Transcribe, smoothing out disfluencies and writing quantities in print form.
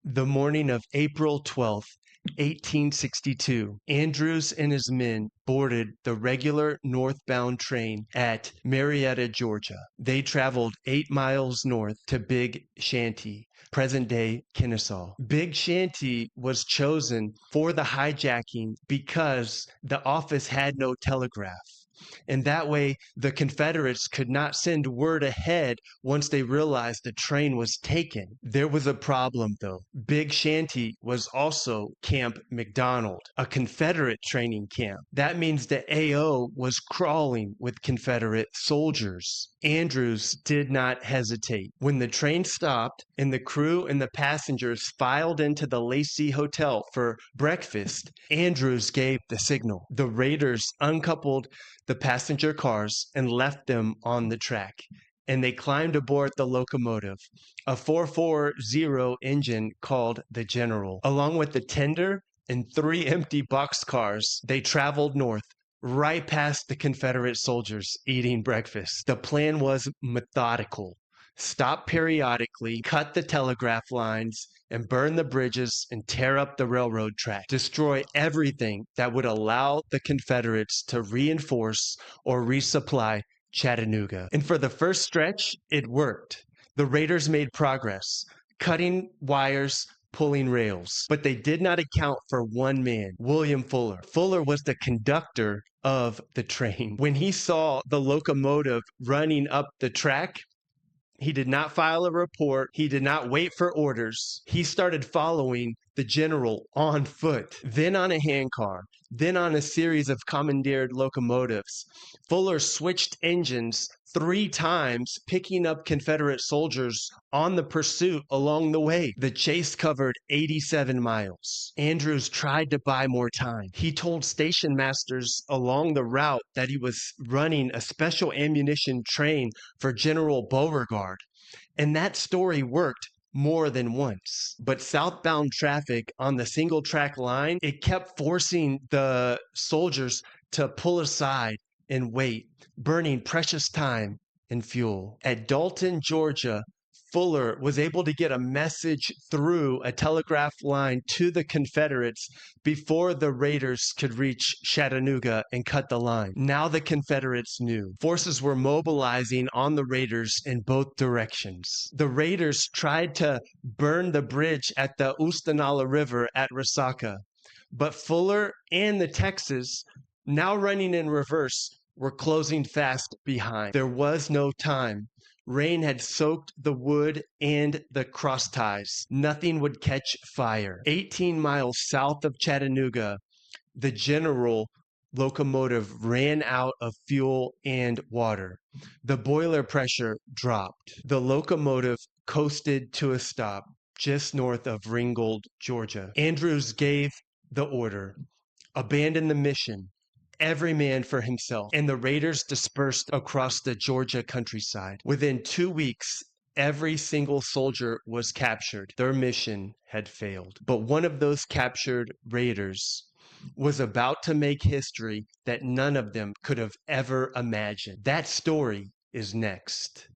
The morning of April 12th, 1862, Andrews and his men boarded the regular northbound train at Marietta, Georgia. They traveled 8 miles north to Big Shanty, present-day Kennesaw. Big Shanty was chosen for the hijacking because the office had no telegraph. And that way, the Confederates could not send word ahead once they realized the train was taken. There was a problem, though. Big Shanty was also Camp McDonald, a Confederate training camp. That means the AO was crawling with Confederate soldiers. Andrews did not hesitate. When the train stopped and the crew and the passengers filed into the Lacey Hotel for breakfast, Andrews gave the signal. The raiders uncoupled the passenger cars and left them on the track, and they climbed aboard the locomotive, a 440 engine called the General. Along with the tender and 3 empty boxcars, they traveled north, right past the Confederate soldiers eating breakfast. The plan was methodical. Stop periodically, cut the telegraph lines, and burn the bridges and tear up the railroad track. Destroy everything that would allow the Confederates to reinforce or resupply Chattanooga. And for the first stretch, it worked. The raiders made progress, cutting wires, pulling rails. But they did not account for one man, William Fuller. Fuller was the conductor of the train. When he saw the locomotive running up the track, he did not file a report. He did not wait for orders. He started following the general on foot, then on a handcar, then on a series of commandeered locomotives. Fuller switched engines 3 times, picking up Confederate soldiers on the pursuit along the way. The chase covered 87 miles. Andrews tried to buy more time. He told station masters along the route that he was running a special ammunition train for General Beauregard, and that story worked more than once. But southbound traffic on the single track line, it kept forcing the soldiers to pull aside and wait, burning precious time and fuel. At Dalton, Georgia, Fuller was able to get a message through a telegraph line to the Confederates before the raiders could reach Chattanooga and cut the line. Now the Confederates knew. Forces were mobilizing on the raiders in both directions. The raiders tried to burn the bridge at the Oostenaula River at Resaca, but Fuller and the Texas, now running in reverse, were closing fast behind. There was no time. Rain had soaked the wood and the cross ties. Nothing would catch fire. 18 miles south of Chattanooga, the General locomotive ran out of fuel and water. The boiler pressure dropped. The locomotive coasted to a stop just north of Ringgold, Georgia. Andrews gave the order, abandon the mission, every man for himself, and the raiders dispersed across the Georgia countryside. Within 2 weeks, every single soldier was captured. Their mission had failed. But one of those captured raiders was about to make history that none of them could have ever imagined. That story is next.